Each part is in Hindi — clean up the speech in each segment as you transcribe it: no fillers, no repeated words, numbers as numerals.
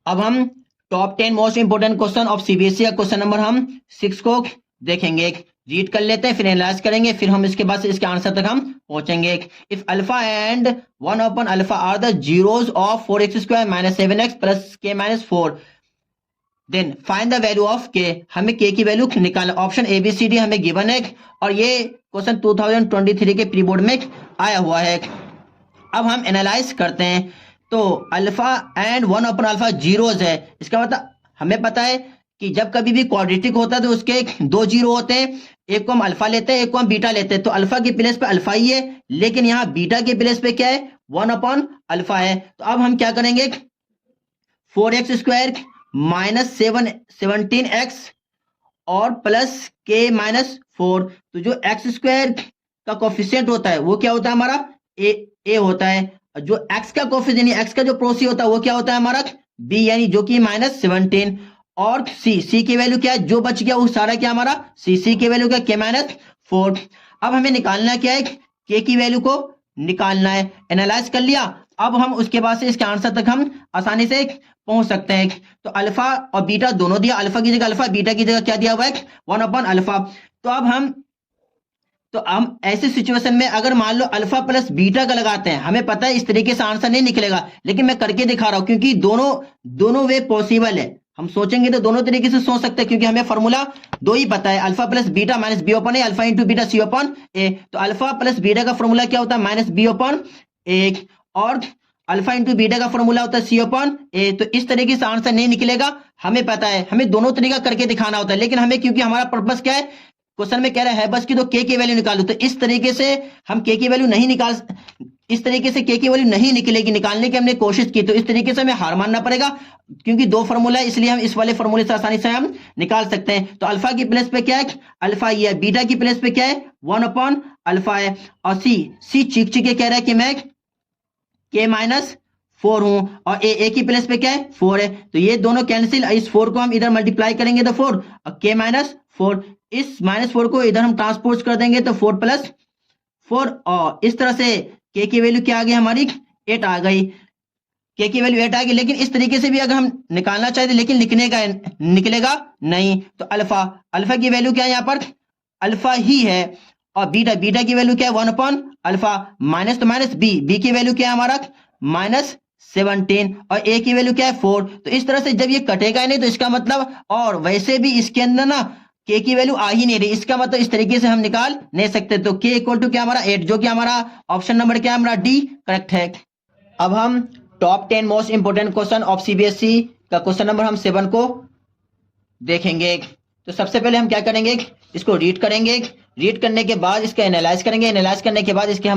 अब हम top 10 most important question of CBSE का क्वेश्चन नंबर हम 6 को देखेंगे। रीड कर लेते हैं, फिर एनालाइज करेंगे, फिर हम इसके बाद से इसके आंसर तक हम पहुंचेंगे। If alpha and 1 upon alpha are the zeros of 4x² - 7x + k - 4, then find the value of k. हमें के की वैल्यू निकालना। Option A B C D हमें गिवन है और ये क्वेश्चन 2023 के प्री बोर्ड में आया हुआ है। अब हम एनालाइज करते हैं। तो alpha and 1 upon alpha zeros है, इसका मतलब हमें पता है कि जब कभी भी क्वाड्रेटिक होता है तो उसके दो जीरो होते हैं, एक को हम अल्फा लेते हैं, एक को हम बीटा लेते हैं। तो अल्फा के प्लेस पे अल्फा ही है, लेकिन यहाँ बीटा के प्लेस पे क्या है, 1 upon अल्फा है। तो अब हम क्या करेंगे, 4x² - 17x और प्लस k - 4। तो जो x² का कोफिशिएंट होता है वो क्या होता है हमारा, ए होता है। जो x का कोफिशिएंट यानी x का जो प्रोसी होता है वो क्या होता है हमारा, b, यानी जो कि -17। और c की वैल्यू क्या है, जो बच गया वो सारा क्या हमारा c की वैल्यू क्या, k - 4। अब हमें निकालना क्या है, k की वैल्यू को निकालना है। एनालाइज कर लिया, अब हम उसके बाद से इसके आंसर तक हम आसानी से पहुंच सकते हैं। तो अल्फा और बीटा दोनों दिया, अल्फा की जगह अल्फा, बीटा की जगह क्या दिया हुआ है, 1 upon अल्फा। तो अब हम ऐसी सिचुएशन में अगर मान लो अल्फा प्लस बीटा का लगाते हैं, हमें पता है इस तरीके से आंसर नहीं निकलेगा, लेकिन मैं करके दिखा रहा हूं क्योंकि दोनों वे पॉसिबल है। हम सोचेंगे तो दोनों तरीके से सोच सकते हैं, क्योंकि हमें फॉर्मूला दो ही पता है, alpha plus beta minus B upon A, alpha into beta C upon A. तो अल्फा प्लस बीटा का फॉर्मूला क्या होता है, माइनस बी ओपन ए, और अल्फा इंटू बीटा का फॉर्मूला होता है सी ओपन ए। तो इस तरीके से आंसर नहीं निकलेगा, हमें पता है, हमें दोनों तरीका करके दिखाना होता है। लेकिन हमें क्योंकि हमारा पर्पस क्या है, क्वेश्चन में कह रहा है बस कि तो के की वैल्यू निकालो, तो इस तरीके से हम के की वैल्यू नहीं निकाल, इस तरीके से के की वैल्यू नहीं निकलेगी, निकालने की हमने कोशिश की, तो इस तरीके से हमें हार मानना पड़ेगा। क्योंकि दो फॉर्मूला है, इसलिए हम इस वाले फॉर्मूले से आसानी से हम निकाल सकते हैं। तो अल्फा की प्लेस पे क्या है, अल्फा ही है, बीटा की प्लेस पे क्या है, 1 upon अल्फा है, और सी चीख के कह रहा है कि मैं के -4 हूं, और ए की प्लेस पे क्या है, 4 है। तो ये दोनों कैंसिल, इस 4 को हम इधर मल्टीप्लाई करेंगे तो 4, और के -4, इस -4 को इधर हम ट्रांसपोज कर देंगे तो 4 + 4, और इस तरह से के की वैल्यू क्या आ गई हमारी, 8 आ गई। के की वैल्यू 8 आ गई, लेकिन इस तरीके से भी अगर हम निकालना चाहते, लेकिन निकलेगा नहीं। तो अल्फा की वैल्यू क्या है यहाँ पर, अल्फा ही है, और बीटा की वैल्यू क्या है, 1 upon अल्फा, माइनस तो माइनस बी की वैल्यू क्या है हमारा, -17, और ए की वैल्यू क्या है, 4। तो इस तरह से जब ये कटेगा नहीं तो इसका मतलब, और वैसे भी इसके अंदर ना के की वैल्यू आ ही नहीं रही, इसका मतलब इस तरीके से हम निकाल नहीं सकते। तो के इक्वल टू क्या हमारा 8, जो कि हमारा ऑप्शन नंबर क्या है हमारा डी करेक्ट है। अब हम top 10 most important question of CBSE का क्वेश्चन नंबर हम 7 को देखेंगे। तो सबसे पहले हम क्या करेंगे, इसको रीड करेंगे, रीड करने के बाद इसका एनालाइज करेंगे, एनालाइज करने के बाद इसके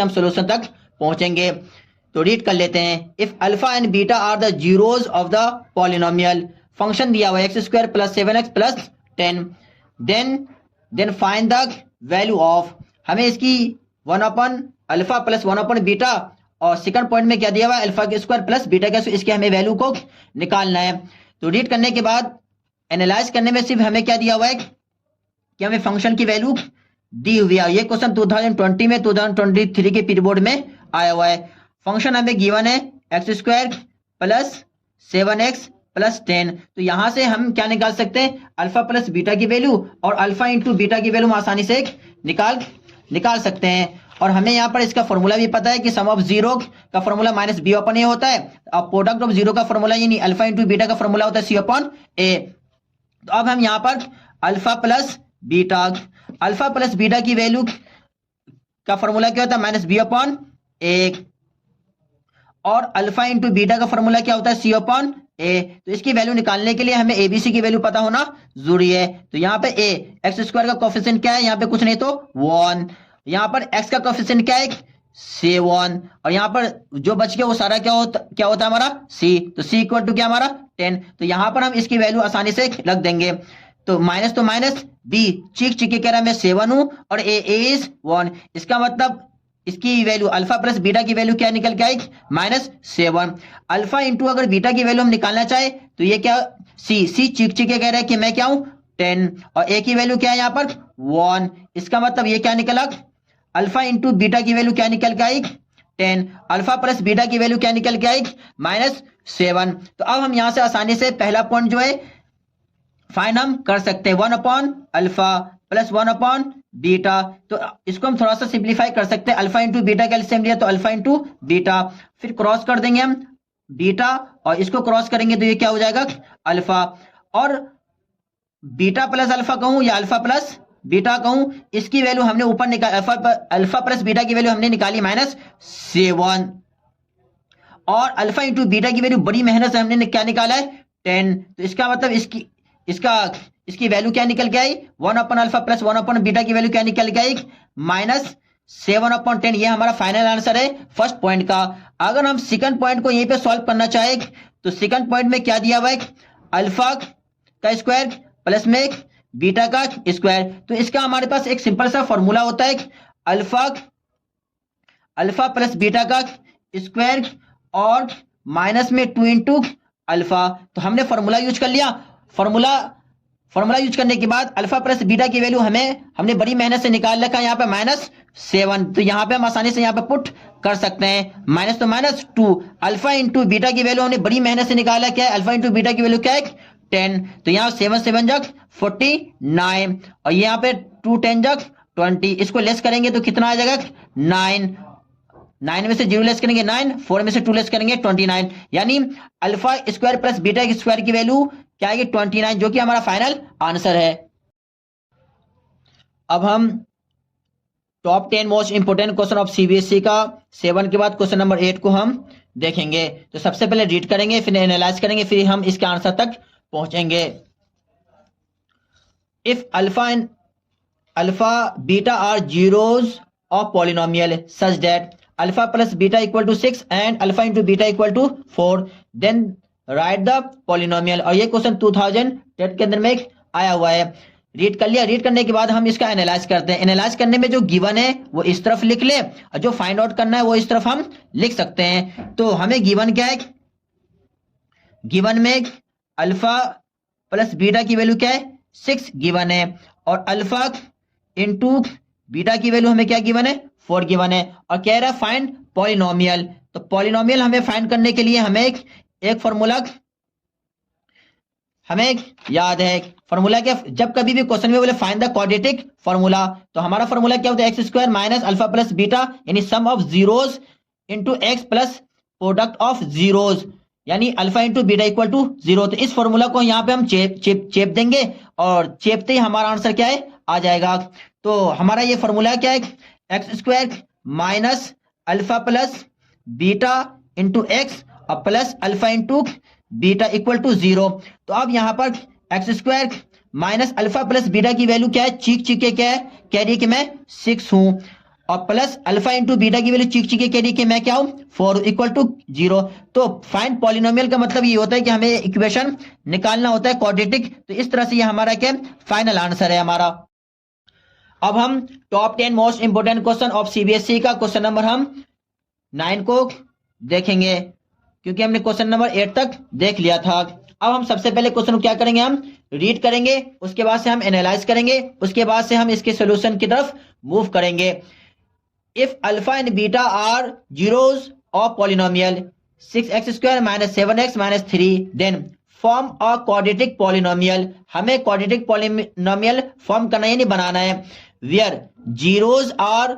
हम सॉल्यूशन तक पहुंचेंगे। तो रीड कर लेते हैं। If alpha and beta are the zeros of the polynomial, function दिया हुआ है x² + 7x + 10, then find the value of, हमें इसकी 1 upon alpha plus 1 upon beta, और सेकंड पॉइंट में क्या दिया हुआ है, अल्फा के स्क्वायर प्लस बीटा के, इसके हमें वैल्यू को निकालना है। तो रीड करने के बाद एनालाइज करने में सिर्फ हमें क्या दिया हुआ है कि हमें फंक्शन की वैल्यू दी हुई है। ये क्वेश्चन 2020 में 2023 के पीरी बोर्ड में आया हुआ है। फंक्शन हमें गिवन है x² + 7x + 10। तो यहां से हम क्या निकाल सकते हैं, अल्फा प्लस बीटा की वैल्यू, और अल्फा इंटू बीटा की वैल्यू हम आसानी से निकाल सकते हैं। और हमें यहाँ पर इसका फॉर्मूला भी पता है कि सम ऑफ जीरो का फॉर्मूला -b upon a होता है, और प्रोडक्ट ऑफ जीरो का फॉर्मूला यानी अल्फा इंटू बीटा का फॉर्मूला होता है c upon a। तो अब हम यहाँ पर अल्फा प्लस बीटा की वैल्यू का फॉर्मूला क्या होता है, -b upon a, और अल्फा इंटू बीटा का फॉर्मूला क्या होता है, c upon a। तो इसकी वैल्यू निकालने के लिए हमें एबीसी की वैल्यू पता होना जरूरी है। तो यहाँ पे x² का कोफिशिएंट क्या है, यहाँ पे कुछ नहीं तो 1, यहाँ पर x का कोफिशिएंट क्या है, 7, और यहाँ पर जो बच गया वो सारा क्या होता है हमारा c। तो c इक्वल टू क्या हमारा 10। तो यहाँ पर हम इसकी वैल्यू आसानी से रख देंगे। तो माइनस b चीख के कह रहा है मैं 7 हूं, और a is 1, इसका मतलब इसकी वैल्यू अल्फा प्लस बीटा की वैल्यू क्या निकल के आई, -7। अल्फा इंटू अगर बीटा की वैल्यू हम निकालना चाहे तो ये क्या, सी चीख के कह रहा है कि मैं क्या हूं 10, और ए की वैल्यू क्या है यहाँ पर 1, इसका मतलब ये क्या निकला, अल्फा इंटू बीटा की वैल्यू क्या निकल के आई 10, अल्फा प्लस बीटा की वैल्यू क्या निकल के आई 7। तो अब हम यहां से आसानी से पहला पॉइंट जो है फाइन हम कर सकते हैं, 1/अल्फा प्लस 1/बीटा। तो इसको हम थोड़ा सा सिंप्लीफाई कर सकते हैं, अल्फा इंटू बीटा का एलसीएम लिया तो अल्फा इंटू बीटा, फिर क्रॉस कर देंगे हम बीटा और इसको क्रॉस करेंगे तो ये क्या हो जाएगा अल्फा। और बीटा प्लस अल्फा कहूं या अल्फा प्लस बीटा कहूं, इसकी वैल्यू हमने ऊपर निकाल, अल्फा प्लस बीटा की वैल्यू हमने निकाली -7 और अल्फा इंटू बीटा की वैल्यू बड़ी मेहनत से हमने क्या निकाला है 10। तो इसका मतलब इसकी वैल्यू क्या निकल के आई 1/अल्फा प्लस 1/बीटा की वैल्यू क्या निकल के आई -7/10। ये हमारा फाइनल आंसर है फर्स्ट पॉइंट का। अगर हम सेकंड पॉइंट को यहीं पे सॉल्व करना चाहे तो सेकंड पॉइंट में क्या दिया हुआ है अल्फा का स्क्वायर प्लस में बीटा का स्क्वायर। तो इसका हमारे पास एक सिंपल सा फॉर्मूला होता है अल्फा प्लस बीटा का स्क्वायर और माइनस में 2 इंटू अल्फा। तो हमने फॉर्मूला यूज कर लिया, फॉर्मूला यूज करने के बाद अल्फा प्लस बीटा की वैल्यू हमने बड़ी मेहनत से निकाल रखा है यहाँ पे -7। तो यहाँ पे हम आसानी से यहाँ पे पुट कर सकते हैं, माइनस तो -2 अल्फा इंटू बीटा की वैल्यू हमने बड़ी मेहनत से निकाला, क्या है अल्फा इंटू बीटा की वैल्यू क्या है 10। तो यहाँ 7 7 जग 49 और यहाँ पे 2 10 जग 20, इसको लेस करेंगे तो कितना आ जाएगा 9 में से 0 लेस करेंगे 9, 4 में से 2 लेस करेंगे 29, यानी alpha square plus beta square की वैल्यू क्या आएगी 29, जो कि हमारा फाइनल आंसर है। अब हम top 10 most important question of CBSE का 7 के बाद क्वेश्चन नंबर 8 को हम देखेंगे। तो सबसे पहले रीड करेंगे, फिर एनालाइज करेंगे, फिर हम इसके आंसर तक पहुंचेंगे। If alpha beta are zeros of polynomial such that alpha plus beta equal to 6 and alpha into beta equal to 4 then write the polynomial. और ये क्वेश्चन 2010 के अंदर में आया हुआ है। रीड कर लिया, रीड करने के बाद हम इसका एनालाइज करते हैं। एनालाइज करने में जो गिवन है वो इस तरफ लिख ले और जो फाइंड आउट करना है वो इस तरफ हम लिख सकते हैं। तो हमें गिवन क्या है, गिवन में अल्फा प्लस बीटा की वैल्यू क्या है 6 गिवन है और अल्फा इंटू बीटा की वैल्यू हमें क्या गिवन है 4 गिवन है और कह रहा है फाइंड पॉलिनोमियल। तो पॉलिनोमियल हमें फाइंड करने के लिए हमें एक फॉर्मूला हमें याद है। फॉर्मूला क्या, जब कभी भी क्वेश्चन में बोले फाइंड द क्वाड्रेटिक फॉर्मूला, तो हमारा फॉर्मूला क्या होता है x square minus alpha plus beta यानी sum of zeros into x plus product of zeros यानी alpha into beta equal to 0। तो इस फॉर्मूला को यहाँ पे हम चेप देंगे और चेपते ही हमारा आंसर क्या है आ जाएगा। तो हमारा ये फॉर्मूला क्या है x square minus alpha plus beta into x और plus alpha into beta equal to 0। तो अब यहाँ पर x square minus alpha plus beta की वैल्यू क्या है चीख के क्या है कह रही है कि मैं 6 हूं और प्लस अल्फा इंटू बीटा की वैल्यू चीख के कह रही है कि मैं क्या हूं 4 इक्वल टू 0। तो फाइंड पॉलिनोमियल का मतलब ये होता है कि हमें इक्वेशन निकालना होता है क्वाड्रेटिक। तो इस तरह से ये हमारा क्या फाइनल आंसर है हमारा। अब हम top 10 most important question of CBSE का क्वेश्चन नंबर हम 9 को देखेंगे क्योंकि हमने क्वेश्चन नंबर 8 तक देख लिया था। अब हम सबसे पहले क्वेश्चन को क्या करेंगे हम रीड करेंगे, उसके बाद से हम एनालाइज करेंगे, उसके बाद से हम इसके सॉल्यूशन की तरफ मूव करेंगे। If alpha and beta are zeros of polynomial 6x² minus 7x minus 3 then form a quadratic polynomial. हमें क्वाड्रेटिक पॉलिनोमियल फॉर्म करना यानी बनाना है where zeros are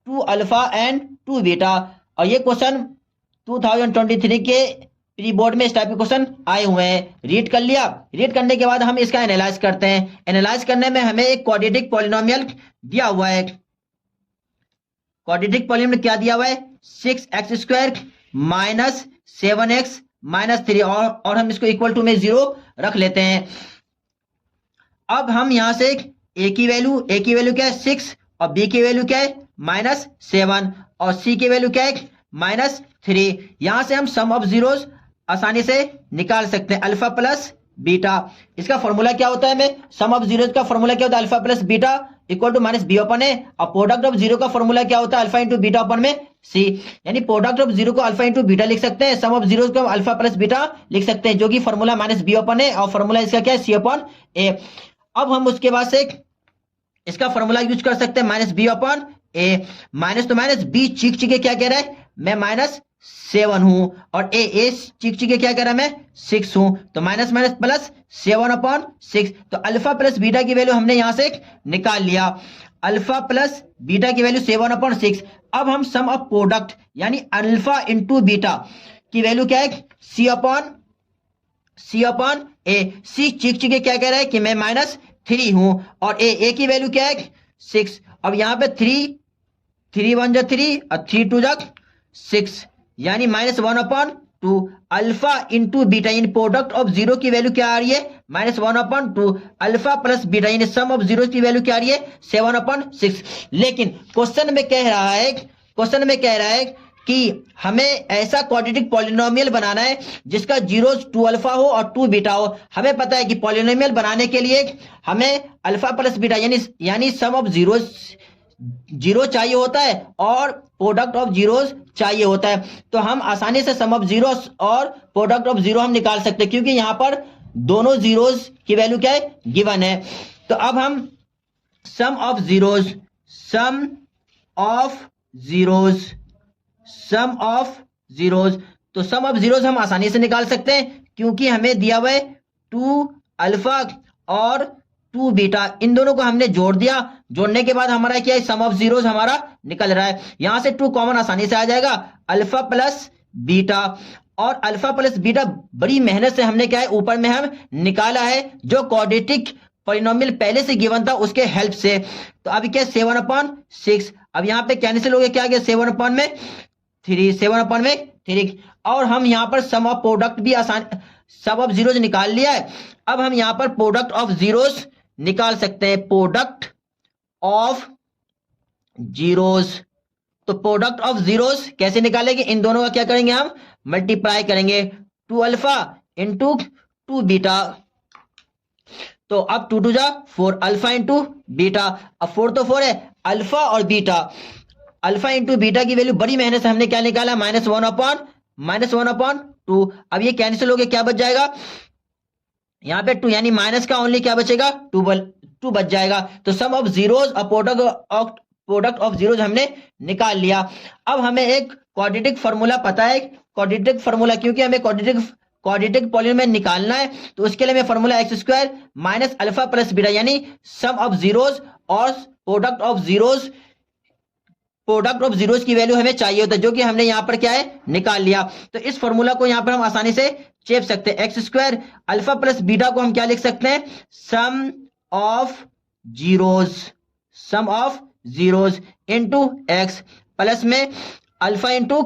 2 alpha and 2 beta. और ये क्वेश्चन 2023 के प्री बोर्ड में इस टाइप के क्वेश्चन आए हुए हैं। रीड कर लिया, रीड करने के बाद हम इसका एनालाइज करते हैं। एनालाइज करने में हमें एक क्वाड्रेटिक पॉलिनोमियल दिया हुआ है। क्वाड्रेटिक पॉलिनोमियल क्या दिया हुआ है 6x² माइनस 7x माइनस 3 और हम इसको इक्वल टू में 0 रख लेते हैं। अब हम यहां से a की वैल्यू क्या है 6 और b की वैल्यू क्या है -7 और c की वैल्यू क्या है -3। यहां से हम सम ऑफ जीरोस आसानी से निकाल सकते हैं अल्फा प्लस बीटा। इसका फॉर्मूला क्या होता है हमें सम ऑफ जीरोस का फॉर्मूला क्या होता है alpha plus beta equal to minus B upon A और प्रोडक्ट ऑफ जीरो का फॉर्मूला क्या होता है अल्फा इंटू बीटा अपन में सी। यानी प्रोडक्ट ऑफ जीरो को अल्फा इंटू बीटा लिख सकते हैं, सम ऑफ जीरो को अल्फा प्लस बीटा लिख सकते हैं जो कि formula minus B upon A और फॉर्मूला इसका क्या है सी अपन ए। अब हम उसके बाद से इसका फॉर्मूला यूज कर सकते हैं माइनस बी अपन ए, माइनस तो माइनस बी चीख क्या कह रहा है मैं 7 हूं और ए चिक क्या कह रहा मैं 6 हूं, तो माइनस माइनस प्लस 7/6। तो अल्फा प्लस बीटा की वैल्यू हमने यहां से निकाल लिया, अल्फा प्लस बीटा की वैल्यू 7/6। अब हम सम ऑफ प्रोडक्ट यानी अल्फा इंटू बीटा की वैल्यू क्या है, सी अपॉन ए। सी चिक क्या कह रहा है कि मैं -3 हूं और ए की वैल्यू क्या है 6। अब यहां पे 3 1 जा 3 और 3 2 जा 6 यानी -1/2 alpha into beta in product of zero की वैल्यू क्या आ रही है -1/2 alpha plus beta in sum of zero की वैल्यू क्या आ रही है 7/6। लेकिन क्वेश्चन में कह रहा है कि हमें ऐसा क्वाड्रेटिक पॉलिनोमियल बनाना है जिसका जीरोस 2 अल्फा हो और 2 बीटा हो। हमें पता है कि पॉलिनोमियल बनाने के लिए हमें अल्फा प्लस बीटा यानी सम ऑफ जीरो चाहिए होता है और प्रोडक्ट ऑफ जीरोस चाहिए होता है। तो हम आसानी से सम ऑफ जीरोस और प्रोडक्ट ऑफ जीरो हम निकाल सकते हैं क्योंकि यहां पर दोनों जीरोस की वैल्यू क्या है गिवन है। तो अब हम सम ऑफ जीरोस तो सम ऑफ जीरोस हम आसानी से निकाल सकते हैं क्योंकि हमें दिया हुआ है 2 अल्फा और 2 बीटा, इन दोनों को हमने जोड़ दिया। जोड़ने के बाद हमारा क्या है सम ऑफ जीरोस हमारा निकल रहा है। यहां से 2 कॉमन आसानी से आ जाएगा, अल्फा प्लस बीटा और अल्फा प्लस बीटा बड़ी मेहनत से हमने क्या है ऊपर में हम निकाला है जो क्वाड्रेटिक पॉलिनोमियल पहले से गिवन था उसके हेल्प से। तो अभी क्या 7/6। अब यहाँ पे कैंसिल हो गया, क्या गया 7/3 और हम यहाँ पर सम ऑफ प्रोडक्ट भी आसान सम ऑफ जीरोस निकाल लिया है। अब हम यहाँ पर प्रोडक्ट ऑफ जीरोस निकाल सकते हैं, प्रोडक्ट ऑफ जीरोस। तो प्रोडक्ट ऑफ जीरोस कैसे निकालेंगे, इन दोनों का क्या करेंगे हम मल्टीप्लाई करेंगे, 2 अल्फा इंटू 2 बीटा। तो अब 2 2 जा 4 अल्फा इंटू बीटा। अब 4 तो 4 है, अल्फा और बीटा, अल्फा इंटू बीटा की वैल्यू बड़ी मेहनत से हमने क्या निकाला -1/2। अब ये कैंसिल हो गया, क्या बच जाएगा यहाँ पे 2 यानी माइनस का ओनली क्या बचेगा 2 बच जाएगा। तो सम ऑफ जीरोस और प्रोडक्ट ऑफ जीरोस हमने निकाल लिया। अब हमें एक क्वाड्रेटिक फार्मूला पता है, क्वाड्रेटिक फार्मूला क्योंकि हमें क्वाड्रेटिक पॉलिनोमियल निकालना है तो उसके लिए हमें formula x² minus alpha plus beta यानी सम ऑफ जीरोस और प्रोडक्ट ऑफ जीरोस की वैल्यू हमें चाहिए होता है जो कि हमने यहां पर क्या है निकाल लिया। तो इस फार्मूला को यहां पर हम आसानी से चेप सकते हैं, x² अल्फा प्लस बीटा को हम क्या लिख सकते हैं sum of zeros into x plus में अल्फा इंटू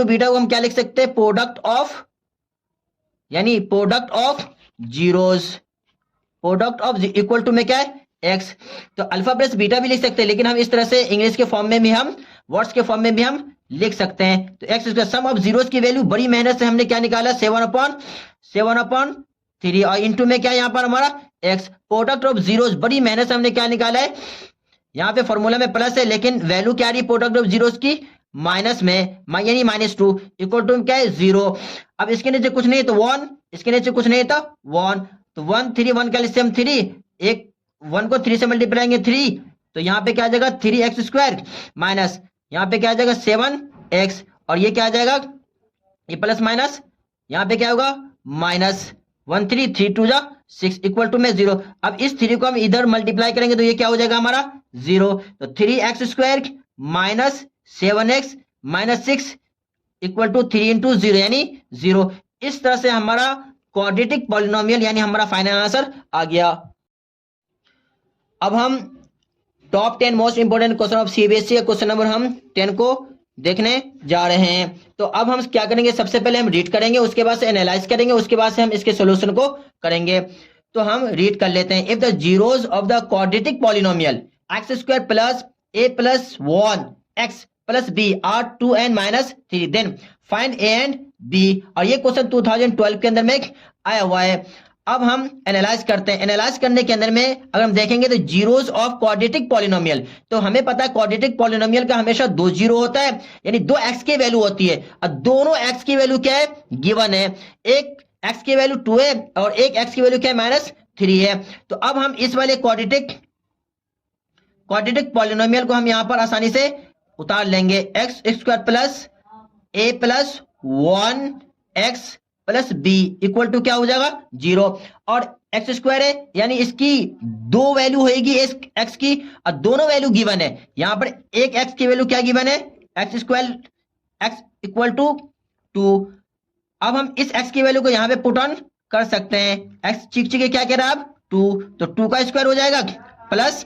बीटा को हम क्या लिख सकते हैं product of zeros, equal to में क्या है x। तो अल्फा प्लस बीटा भी लिख सकते हैं लेकिन हम इस तरह से इंग्लिश के फॉर्म में भी हम वर्ड्स के फॉर्म में भी हम लिख सकते हैं। तो x² सम ऑफ जीरोस की वैल्यू बड़ी मेहनत से हमने क्या निकाला 7/3 और इनटू में क्या यहाँ पर हमारा x। प्रोडक्ट ऑफ जीरोस बड़ी मेहनत से हमने क्या निकाला है, यहाँ पे फॉर्मूला में प्लस है लेकिन वैल्यू क्या आ रही है प्रोडक्ट ऑफ जीरोस की माइनस में यानी -2 इक्वल टू क्या है 0। अब इसके नीचे कुछ नहीं तो 1, इसके नीचे कुछ नहीं था 1, तो 1 3 1 का एलसीएम 3, एक 1 को 3 से मल्टीप्लाई करेंगे 3, तो यहाँ पे क्या आ जाएगा 3x² माइनस यहाँ पे क्या आ जाएगा 7x और ये क्या आ जाएगा ये प्लस माइनस यहाँ पे क्या होगा -1 3 3 2 जा 6 इक्वल टू में 0। अब इस 3 को हम इधर मल्टीप्लाई करेंगे तो ये क्या हो जाएगा हमारा 0। तो 3x² minus 7x minus 6 equal to 3 into 0 यानी 0। इस तरह से हमारा क्वाड्रेटिक पॉलिनोमियल यानी हमारा फाइनल आंसर आ गया। अब हम top 10 most important question of CBSE का क्वेश्चन नंबर हम 10 को देखने जा रहे हैं। तो अब हम क्या करेंगे, सबसे पहले हम रीड करेंगे, उसके बाद से एनालाइज करेंगे, उसके बाद से हम इसके सॉल्यूशन को करेंगे। तो हम रीड कर लेते हैं। If the zeros of the quadratic polynomial x² plus a plus 1 x plus b are 2n minus 3 then find a and b। और ये क्वेश्चन 2012 के अंदर में आया हुआ है। अब हम एनालाइज करते हैं। एनालाइज करने के अंदर में अगर हम देखेंगे तो जीरोस ऑफ क्वाड्रेटिक पॉलिनोमियल, तो हमें पता है क्वाड्रेटिक पॉलिनोमियल का हमेशा 2 जीरो होता है यानी 2 x की वैल्यू होती है और दोनों x की वैल्यू क्या है गिवन है, एक x की वैल्यू 2 है और एक x की वैल्यू क्या है -3 है। तो अब हम इस वाले क्वाड्रेटिक पॉलिनोमियल को हम यहां पर आसानी से उतार लेंगे। x² plus a plus 1x plus b equal to क्या हो जाएगा 0। और एक्स स्क्वायर है यानी इसकी दो वैल्यू होगी इस एक्स की, और दोनों वैल्यू गिवन है। यहां पर एक एक्स की वैल्यू क्या गिवन है, x square x equal to 2। अब हम इस एक्स की वैल्यू को यहां पे पुट ऑन कर सकते हैं। एक्स चिक चिक क्या कह रहा है अब 2, तो 2 का स्क्वायर हो जाएगा प्लस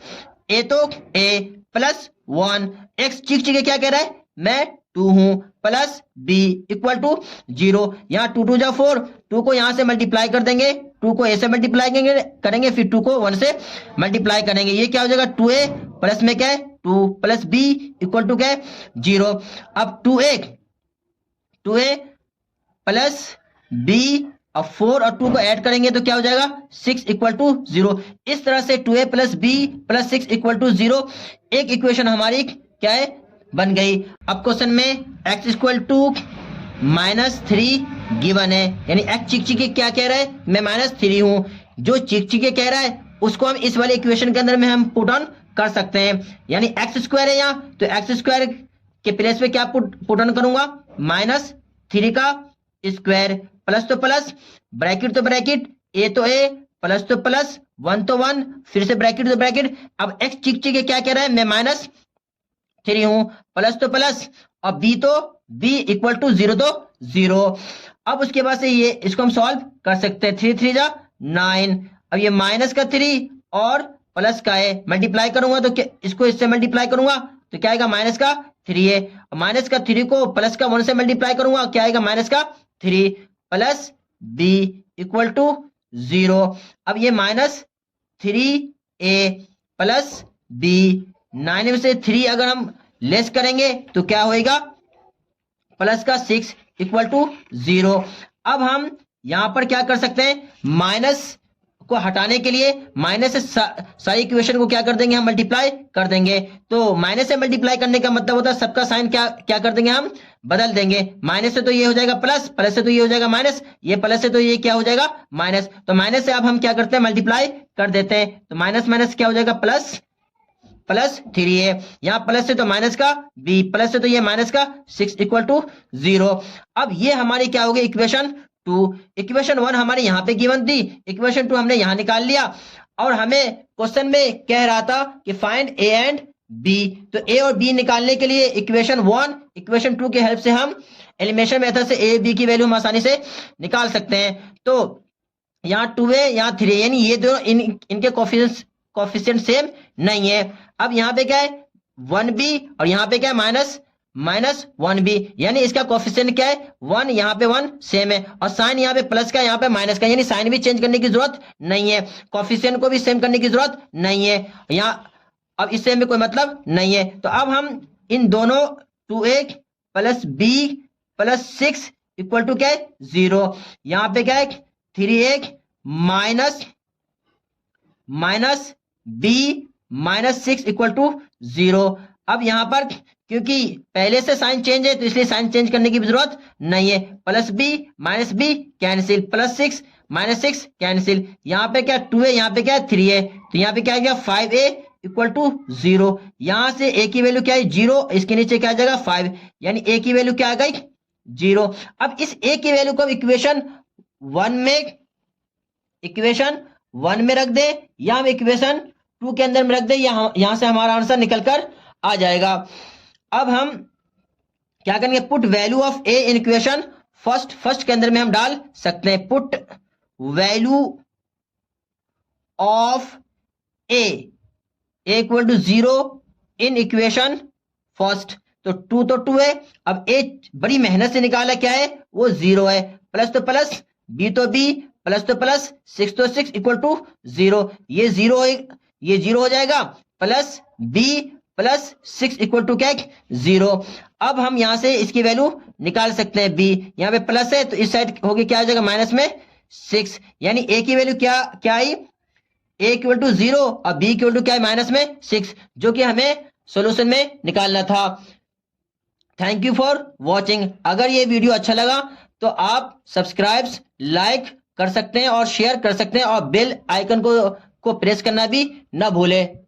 ए तो ए प्लस 1, एक्स चिक चिक क्या कह रहा है मैं 2 हूं प्लस बी इक्वल टू 0। यहाँ 2 2 जा 4, 2 को यहां से मल्टीप्लाई कर देंगे, 2 को ए से मल्टीप्लाई करेंगे फिर 2 को 1 से मल्टीप्लाई करेंगे। ये क्या हो जाएगा 2a प्लस में क्या है 2 प्लस बी इक्वल टू क्या है 0। अब 2a प्लस बी और 4 और 2 को ऐड करेंगे तो क्या हो जाएगा 6 इक्वल टू 0। इस तरह से 2a plus b plus 6 equal to 0 एक इक्वेशन हमारी क्या है बन गई। अब क्वेश्चन में x इक्वल टू -3 गिवन है, यानी x चिक चिक क्या कह रहा है मैं -3 हूं। जो चिक चिक कह रहा है उसको हम इस वाले इक्वेशन के अंदर में हम पुट ऑन कर सकते हैं, यानी एक्स स्क्वायर है यहाँ तो एक्स स्क्वायर के प्लेस पे क्या पुट ऑन करूंगा -3 का स्क्वायर, प्लस तो प्लस ब्रैकेट तो ब्रैकेट ए तो ए प्लस तो प्लस 1 तो 1 फिर से ब्रैकेट तो ब्रैकेट। अब एक्स चिक चिक क्या कह रहा है मैं -3 हूं, प्लस तो प्लस और बी तो बी इक्वल टू 0 तो 0। अब उसके बाद से ये इसको हम सॉल्व कर सकते हैं, 3 3 जा 9। अब ये माइनस का 3 और प्लस का है मल्टीप्लाई करूंगा तो क्या इसको इससे मल्टीप्लाई करूंगा तो क्या आएगा माइनस का 3 है, माइनस का 3 को प्लस का 1 से मल्टीप्लाई करूंगा क्या आएगा माइनस का 3 प्लस बी इक्वल टू 0। अब ये -3a प्लस बी 9 में से 3 अगर हम लेस करेंगे तो क्या होएगा प्लस का 6 इक्वल टू 0। अब हम यहां पर क्या कर सकते हैं माइनस को हटाने के लिए माइनस से सारी इक्वेशन को क्या कर देंगे हम मल्टीप्लाई कर देंगे। तो माइनस से मल्टीप्लाई करने का मतलब होता है सबका साइन क्या कर देंगे हम बदल देंगे, माइनस से तो ये हो जाएगा प्लस, प्लस से तो ये हो जाएगा माइनस, ये प्लस से तो ये क्या हो जाएगा माइनस। तो माइनस से अब हम क्या करते हैं मल्टीप्लाई कर देते हैं, तो माइनस माइनस क्या हो जाएगा प्लस 3 है, यहाँ प्लस से तो माइनस का बी प्लस से तो ये माइनस का 6 इक्वल टू 0। अब ये हमारी क्या होगी इक्वेशन 2। इक्वेशन 1 हमारे यहाँ पे गिवन थी, इक्वेशन 2 हमने यहाँ निकाल लिया। और हमें क्वेश्चन में कह रहा था कि फाइंड ए एंड बी, तो ए और बी निकालने के लिए इक्वेशन 1 इक्वेशन 2 की हेल्प से हम एलिमिनेशन मेथड से ए बी की वैल्यू हम आसानी से निकाल सकते हैं। तो यहाँ 2a यहाँ 3 यानी ये दोनों इनके कोफिशिएंट सेम नहीं है। अब यहाँ पे क्या है 1b और यहाँ पे क्या है -1b, यानी इसका कोफिशिएंट क्या है 1, यहाँ पे 1 सेम है, और साइन यहाँ पे प्लस का यहाँ पे माइनस का, यानी साइन भी चेंज करने की जरूरत नहीं है, कोफिशिएंट को भी सेम करने की जरूरत नहीं है यहाँ। अब इससे हमें कोई मतलब नहीं है। तो अब हम इन दोनों 2a plus b plus 6 equal to क्या है 0, यहाँ पे क्या है 3a minus b minus 6 equal to 0। अब यहां पर क्योंकि पहले से साइन चेंज है तो इसलिए साइन चेंज करने की जरूरत नहीं है, plus b minus b cancel, plus 6 minus 6 cancel, यहाँ पे क्या 2 है यहाँ पे क्या 3 है, तो यहाँ पे क्या आ गया 5a इक्वल टू 0। यहां से a की वैल्यू क्या है 0, इसके नीचे क्या आ जाएगा 5, यानी a की वैल्यू क्या आ गई 0। अब इस a की वैल्यू को इक्वेशन 1 में रख दे या हम इक्वेशन 2 के अंदर में रख दे, यहां से हमारा आंसर निकल कर आ जाएगा। अब हम क्या करेंगे put value of a in equation first के अंदर में हम डाल सकते हैं, put value of a equal to 0 in equation first. तो 2 तो 2 है, अब ए बड़ी मेहनत से निकाला क्या है वो 0 है, प्लस तो प्लस बी तो बी प्लस तो प्लस 6 तो 6 इक्वल टू 0, ये 0 हो जाएगा, plus b plus 6 equal to क्या 0। अब हम यहां से इसकी वैल्यू निकाल सकते हैं बी, यहाँ पे प्लस है तो इस साइड होगी क्या आ जाएगा माइनस में 6, यानी ए की वैल्यू क्या आई ए इक्वल टू 0 और बी इक्वल टू क्या है माइनस में 6, जो कि हमें सॉल्यूशन में निकालना था। Thank you for watching. अगर ये वीडियो अच्छा लगा तो आप सब्सक्राइब लाइक कर सकते हैं और शेयर कर सकते हैं और बेल आइकन को प्रेस करना भी ना भूलें।